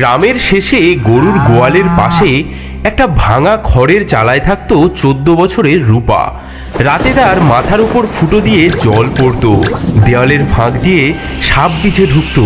গ্রামের শেষে গরুর গোয়ালের পাশে একটা ভাঙা খড়ের চালায় থাকতো 14 বছরের রূপা। রাতে তার মাথার উপর ফুটো দিয়ে জল পড়তো, দেওয়ালের ফাঁক দিয়ে সাপ বিছে ঢুকতো,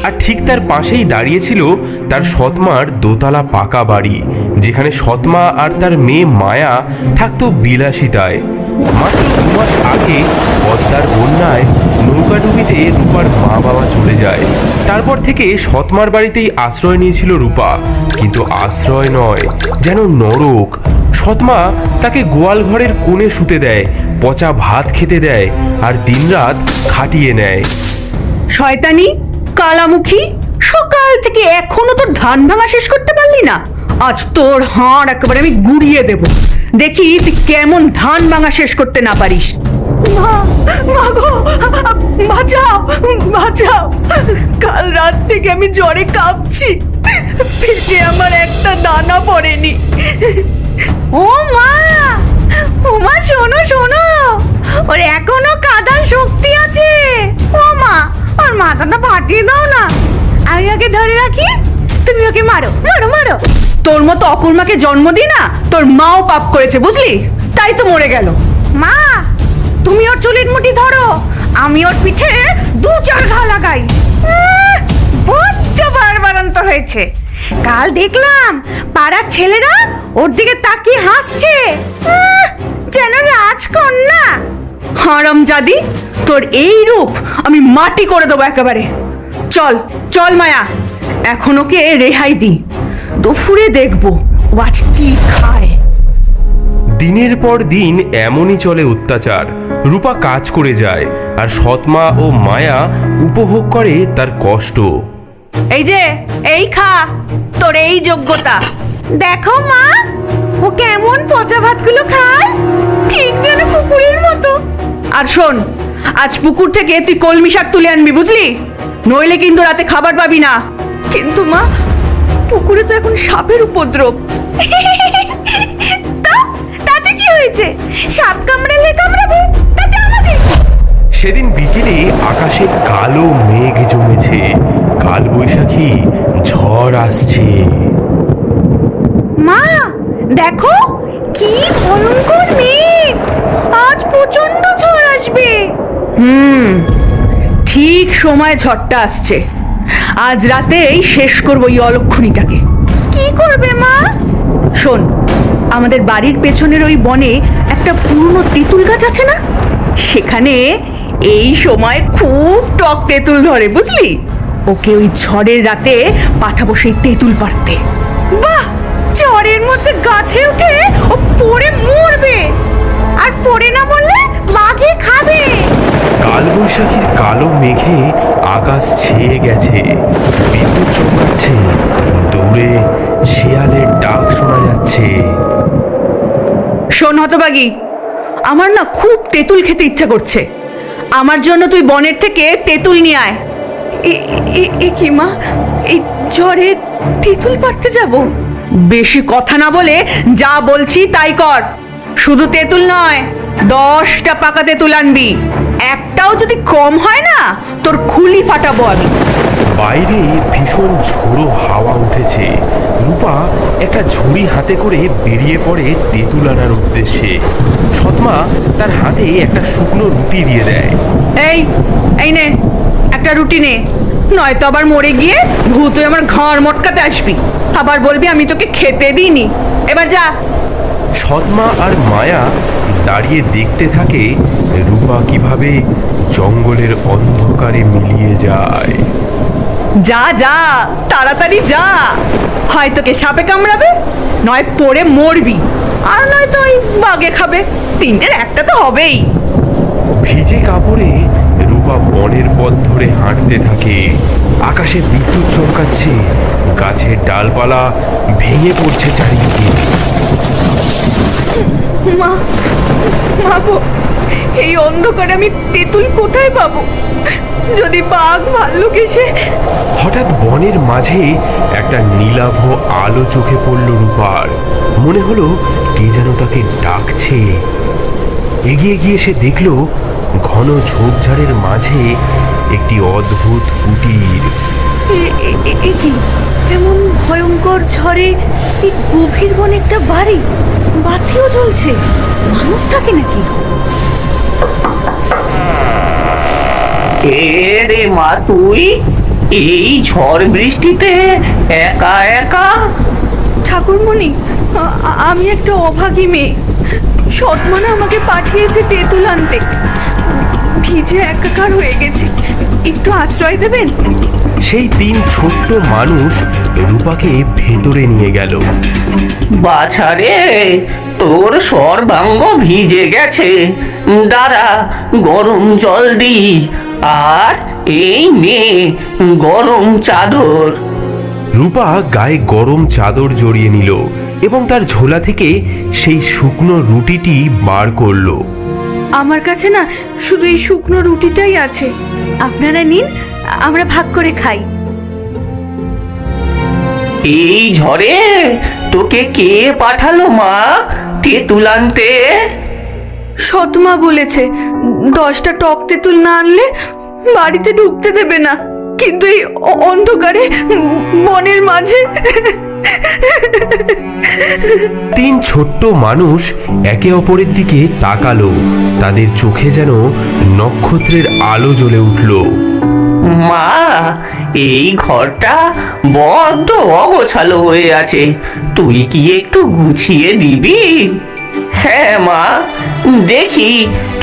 আর ঠিক তার পাশেই দাঁড়িয়েছিল তার সৎমার দোতলা পাকা বাড়ি, যেখানে সৎমা আর তার মেয়ে মায়া থাকতো বিলাসিতায়। মাত্র 2 মাস আগে পদ্মার বন্যায় নৌকাডুবিতে রূপার মা বাবা চলে যায়। তারপর থেকে সৎমার বাড়িতেই আশ্রয় নিয়েছিল রূপা, কিন্তু আশ্রয় নয়, যেন নরক। সৎমা তাকে গোয়াল ঘরের কোণে শুতে দেয়, পচা ভাত খেতে দেয়, আর দিনরাত খাটিয়ে নেয়। শয়তানি কালামুখী, সকাল থেকে এখনো তোর ধান ভাঙা শেষ করতে পারলি না? আজ তোর হাড় একেবারে আমি গুড়িয়ে দেব, দেখি তুই কেমন ধান ভাঙা শেষ করতে না পারিস। মা গো, বাঁচাও বাঁচাও, কাল রাত থেকে আমি জ্বরে কাঁপছি, পেটে আমার একটা দানা পড়েনি। ও মা, ও মা, শোনো শোনো, ওর এখনো কাঁদার শক্তি আছে। ও মা, ওর মাথাটা ফাটিয়ে দাও না, আমি ওকে ধরে রাখি, তুমি ওকে মারো মারো মারো। তোর মতো অকুর্মাকে জন্ম দি না, তোর মাও পাপ করেছে বুঝলি, তাই তো মরে গেল। মা, তুমি ওর চুলের মুঠি ধরো, আমি ওর পিঠে 2-4 ঘা লাগাই। বড্ড বাড়বাড়ন্ত হয়েছে। কাল দেখলাম পাড়ার ছেলেরা ওর দিকে তাকিয়ে হাসছে, যেন রাজকন্যা। হারামজাদি, তোর এই রূপ আমি মাটি করে দেবো একেবারে। চল চল মায়া, এখন ওকে রেহাই দি, দুপুরে দেখবো ও আজ কি খায়। দিনের পর দিন এমনই চলে অত্যাচার। রূপা কাজ করে যায়, আর সৎমা ও মায়া উপভোগ করে তার কষ্ট। এই যে, এই খা, তোর এই যোগ্যতা। দেখো মা, ও কেমন পচা ভাতগুলো খায়, ঠিক যেন পুকুরের মতো। আর শোন, আজ পুকুর থেকে তুই কলমি শাক তুলে আনবি বুঝলি, নইলে কিন্তু রাতে খাবার পাবি না। কিন্তু মা, পুকুরে তো এখন সাপের উপদ্রব। তাতে কি হয়েছে? সাপ কামড়ালে কামড়াবে, তাতে আমাদের। সেদিন বিকেলে আকাশে কালো মেঘ জমেছে, কাল বৈশাখী ঝড় আসছে। মা দেখো, কি ভয়ঙ্কর মেঘ, আজ প্রচন্ড ঝড় আসবে। ঠিক সময় ঝড়টা আসছে, আজ রাতেই শেষ করবো এই অলক্ষণীটাকে। কি করবে মা? শোন, আমাদের বাড়ির পেছনের ওই বনে একটা পুরনো তেঁতুল গাছ আছে না, সেখানে এই সময় খুব টক তেঁতুল ধরে বুঝলি। ওকে ওই ঝড়ের রাতে পাঠাবো সেই তেঁতুল পাড়তে। বাহ, ঝড়ের মধ্যে গাছে উঠে ও পড়ে মরবে, আর পড়ে না মরলে বাঘে খাবে। কাল বৈশাখীর কালো মেঘে আকাশ ছেয়ে গেছে, বিদ্যুৎ চমকাচ্ছে, দূরে শিয়ালের ডাক শোনা যাচ্ছে। শোন হতবাগী, আমার না খুব তেঁতুল খেতে ইচ্ছা করছে, আমার জন্য তুই বনের থেকে তেঁতুল নিয়ে আয়। এ কি মা, এই ঝড়ে তেঁতুল পাড়তে যাব? বেশি কথা না বলে যা বলছি তাই কর। শুধু তেঁতুল নয়, 10টা পাকা তেঁতুল আনবি, একটাও যদি কম হয় না তোর খুলি ফাটাবো আমি। বাইরে ভীষণ ঝোড়ো হাওয়া উঠেছে। রূপা একটা ঝুড়ি হাতে করে বেরিয়ে পড়ে তেঁতুল আনার উদ্দেশ্যে। সৎমা তার হাতে একটা শুকনো রুটি দিয়ে দেয়। এই এই নে, একটা রুটি নে, নয়তো আবার মরে গিয়ে ভূত হয়ে আমার ঘর মটকাতে আসবি, আবার বলবি আমি তোকে খেতে দিইনি। এবার যা। সৎমা আর মায়া দাঁড়িয়ে দেখতে থাকে রূপা কিভাবে জঙ্গলের অন্ধকারে মিলিয়ে যায়। যা যা, তাড়াতাড়ি যা, হয় তোকে সাপে কামড়াবে, নয় পড়ে মরবি, আর নয়তো ওই বাঘে খাবে, তিনটের একটা তো হবেই। ভিজে কাপড়ে রূপা বনের পথ ধরে হাঁটতে থাকে। আকাশে বিদ্যুৎ চমকাচ্ছে, গাছের ডালপালা ভেঙে পড়ছে চারিদিকে। মা, মা গো, এই অন্ধকারে আমি তেঁতুল কোথায় পাবো? যদি বাঘ ভাল্লুক এসে। হঠাৎ বনের মাঝে একটা নীলাভ আলো চোখে পড়ল রূপার। মনে হলো কে যেন তাকে ডাকছে। এগিয়ে গিয়ে সে দেখল ঘন ঝোপঝাড়ের মাঝে একটি অদ্ভুত কুটির। কি এমন ভয়ঙ্কর ঝড়ে এই গভীর বনে একটা বাড়ি, বাতিও জ্বলছে, মানুষ থাকে নাকি? কে রে মা তুই এই ঝড় বৃষ্টিতে একা একা? ঠাকুরমণি, আমি একটা অভাগী মেয়ে। সৎমানা আমাকে পাঠিয়েছে তেঁতুল আনতে। ভিজে একাকার হয়ে গেছি, একটু আশ্রয় দেবেন? সেই তিন ছোট্ট মানুষ রূপাকে ভেতরে নিয়ে গেল। বাছারে, তোর সর্বাঙ্গ ভিজে গেছে, দাঁড়া গরম জল দি, আর এই নে গরম চাদর। রূপা গায়ে গরম চাদর জড়িয়ে নিল এবং তার ঝোলা থেকে সেই শুকনো রুটিটি বার করলো। আমার কাছে না শুধু এই শুকনো রুটিটাই আছে, আপনারা নিন, আমরা ভাগ করে খাই। এই ঝড়ে তোকে কে পাঠালো মা তেঁতুল আনতে? সৎমা বলেছে 10টা টক তেঁতুল না আনলে বাড়িতে ঢুকতে দেবে না, কিন্তু এই অন্ধকারে বনের মাঝে। তিন ছোট্ট মানুষ একে অপরের দিকে তাকালো, তাদের চোখে যেন নক্ষত্রের আলো জ্বলে উঠল। মা, এই ঘরটা বড্ড অগোছালো হয়ে আছে, তুই কি একটু গুছিয়ে দিবি? হ্যাঁ মা, দেখি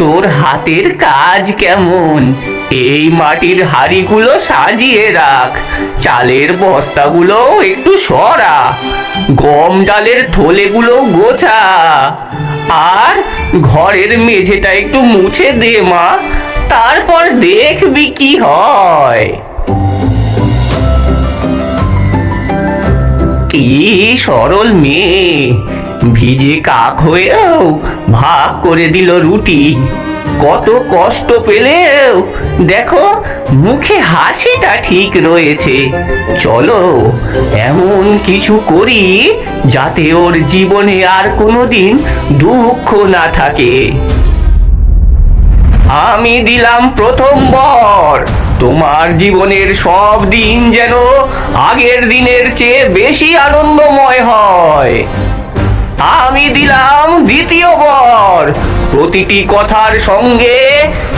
তোর হাতের কাজ কেমন। এই মাটির হাঁড়িগুলো সাজিয়ে রাখ, চালের বস্তাগুলো একটু সরা, গম ডালের থলেগুলো গোছা, আর ঘরের মেঝেটা একটু মুছে দে মা, তারপর দেখবি কি হয়। কি সরল মেয়ে, ভিজে কাক হয়েও ভাগ করে দিল রুটি। কত কষ্ট পেলেও দেখো মুখে হাসিটা ঠিক রয়েছে। চলো এমন কিছু করি যাতে ওর জীবনে আর কোনোদিন দুঃখ না থাকে। আমি দিলাম প্রথম বর, তোমার জীবনের সব দিন যেন আগের দিনের চেয়ে বেশি আনন্দময় হয়। আমি দিলাম দ্বিতীয় বর, প্রতিটি কথার সঙ্গে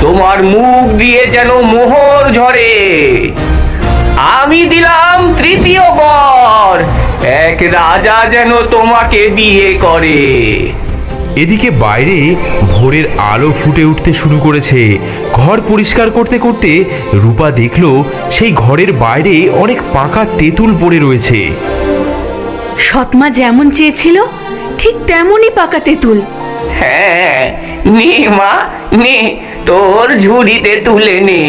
তোমার মুখ দিয়ে যেন মোহর ঝরে। আমি দিলাম তৃতীয় বর, এক রাজা যেন তোমাকে বিয়ে করে। এদিকে বাইরে ভোরের আলো ফুটে উঠতে শুরু করেছে। ঘর পরিষ্কার করতে করতে রূপা দেখল সেই ঘরের বাইরে অনেক পাকা তেঁতুল পড়ে রয়েছে। সৎমা যেমন চেয়েছিল ঠিক তেমনই পাকা তেঁতুল। হ্যাঁ, নে মা নে, তোর ঝুড়িতে তুলে নে।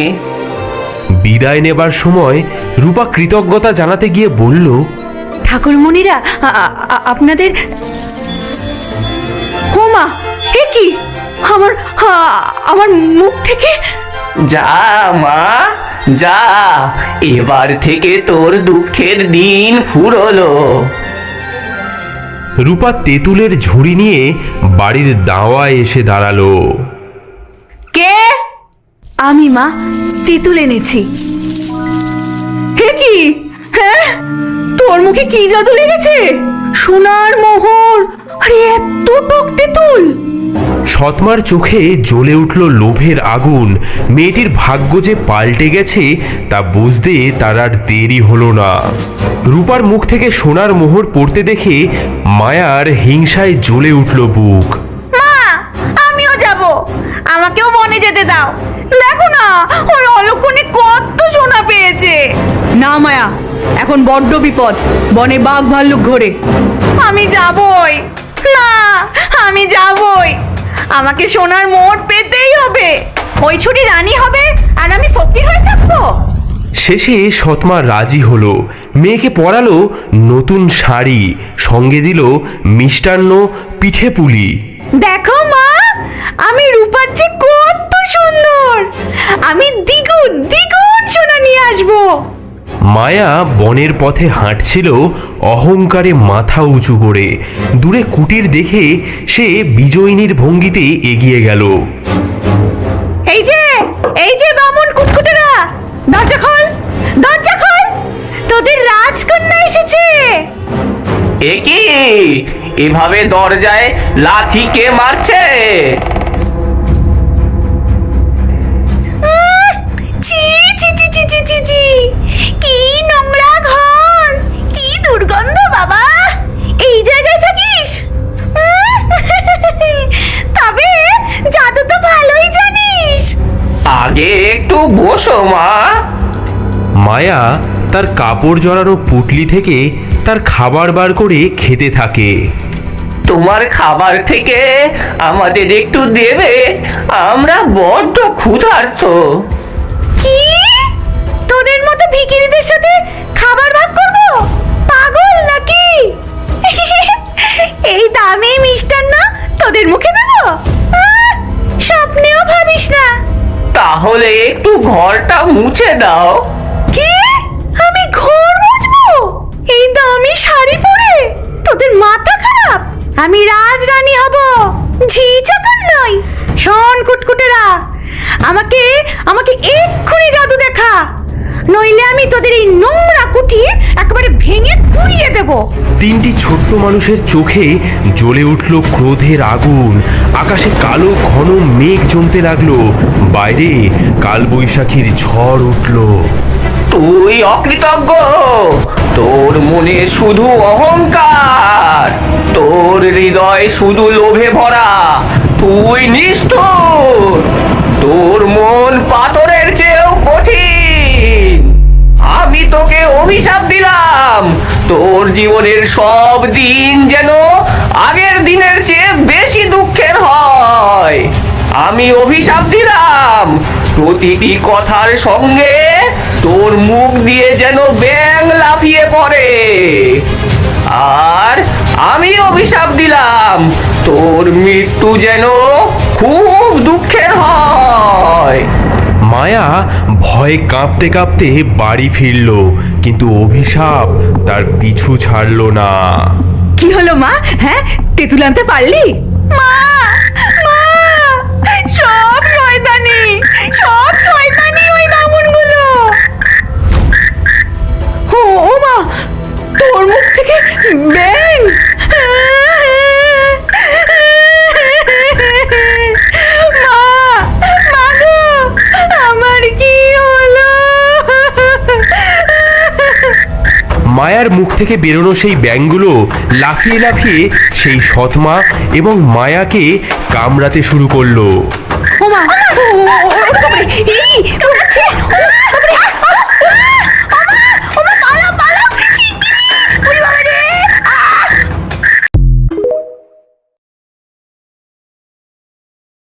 বিদায় নেবার সময় রূপা কৃতজ্ঞতা জানাতে গিয়ে বলল, ঠাকুরমণিরা, আপনাদের। হোমা, এ কি? আমার মুখ থেকে। যা মা যা, এবার থেকে তোর দুঃখের দিন ফুরলো। রূপা তেঁতুলের ঝুড়ি নিয়ে বাড়ির দাওয়ায় এসে দাঁড়ালো। কে? আমি মা, তেঁতুল এনেছি। হে কি? হ্যাঁ, তোর মুখে কি জাদু লেগেছে? সোনার মোহর, আরে এত টক তেঁতুল! সৎমার চোখে জ্বলে উঠল লোভের আগুন। মেয়েটির ভাগ্য যে পাল্টে গেছে তা বুঝতে তার আর দেরি হলো না। রূপার মুখ থেকে সোনার মোহর পড়তে দেখে মায়ার হিংসায় জ্বলে উঠল বুক। মা, আমিও যাব, আমাকেও বনে যেতে দাও। দেখো না, ওই অলক্ষণে কত সোনা পেয়েছে। না মায়া, এখন বড্ড বিপদ, বনে বাঘ ভাল্লুক ঘোরে। আমি যাবই না, আমি যাবই, আমাকে সোনার মোহর পেতেই হবে। ওই ছুটি রানী হবে আর আমি ফকির হয়ে থাকবো। শেষে সৎমা রাজি হলো। মেয়েকে পরালো নতুন শাড়ি, সঙ্গে দিল মিষ্টান্ন, পিঠে পুলি। দেখো মা, আমি রূপার চেয়ে কত সুন্দর, আমি দ্বিগুণ দ্বিগুণ সোনা নিয়ে আসবো। মায়া বনের পথে হাঁটছিল অহংকারে মাথা উঁচু করে। দূরে কুটির দেখে সে বিজয়িনীর ভঙ্গিতে এগিয়ে গেল। এই যে বামুন কুটকুটেরা, দরজা খোল, দরজা খোল, তোদের রাজকন্যা এসেছে। এ কি এভাবে দরজায় লাথি কে মারছে? ছি ছি ছি ছি ছি ছি ছি, কি নোংরা ঘর, কি দুর্গন্ধ বাবা। এই জায়গায় থাকিস? তবে জাদু তো ভালোই জানিস। আগে একটু বসো মা। মায়া তার কাপড় জড়ানো পুটলি থেকে তার খাবার বার করে খেতে থাকে। তোমার খাবার থেকে আমাদের একটু দেবে, আমরা বড্ড ক্ষুধার্ত। কি? তোদের মতো ভিখিরিদের সাথে খাবার ভাগ করব? পাগল নাকি? এই দামি মিষ্টান্ন তোদের মুখে দেব? স্বপ্নেও ভাবিস না। তাহলে একটু ঘরটা মুছে দাও। কি? আমি ঘর মুছবো এই দামি শাড়ি পরে? তোদের মাথা খারাপ? আমি রাজরানী হব, ঝি চাকর নই। শোন কুটকুটেরা, আমাকে আমাকে এক্ষুনি জাদু দেখা, নইলে আমি তোদের এই নোংরা কুঠির একেবারে ভেঙে গুড়িয়ে দেব। তিনটি ছোট্ট মানুষের চোখে জ্বলে উঠল ক্রোধের আগুন। আকাশে কালো ঘন মেঘ জমতে লাগলো। বাইরে কালবৈশাখীর ঝড় উঠল। তুই অকৃতজ্ঞ, তোর মনে শুধু অহংকার, তোর হৃদয় শুধু লোভে ভরা, তুই নিষ্ঠুর, তোর মন পাথরের চেয়েও কঠিন। আমি তোকে অভিশাপ দিলাম, তোর জীবনের সব দিন যেন আগের দিনের চেয়ে বেশি দুঃখের হয়। আমি অভিশাপ দিলাম, প্রতিটি কথার সঙ্গে তোর মুখ দিয়ে যেন ব্যাঙ লাফিয়ে পড়ে। আর আমি অভিশাপ দিলাম, তোর মৃত্যু যেন খুব দুঃখের হয়। মায়া ভয়ে কাঁপতে কাঁপতে বাড়ি ফিরল, কিন্তু অভিশাপ তার পিছু ছাড়ল না। কি হলো মা? হ্যাঁ, তেঁতুল আনতে পারলি? মা, মা, সব শয়তানি, সব শয়তানি ওই বামুনগুলো। ও মা, তোর মুখ থেকে ব্যাঙ! মা, মা গো, আমার কি হলো? মায়ার মুখ থেকে বেরোনো সেই ব্যাঙগুলো লাফিয়ে লাফিয়ে সেই সৎমা এবং মায়াকে কামড়াতে শুরু করলো। ও মা, ও বাবারে, এই কামড়াচ্ছে! ও বাবারে,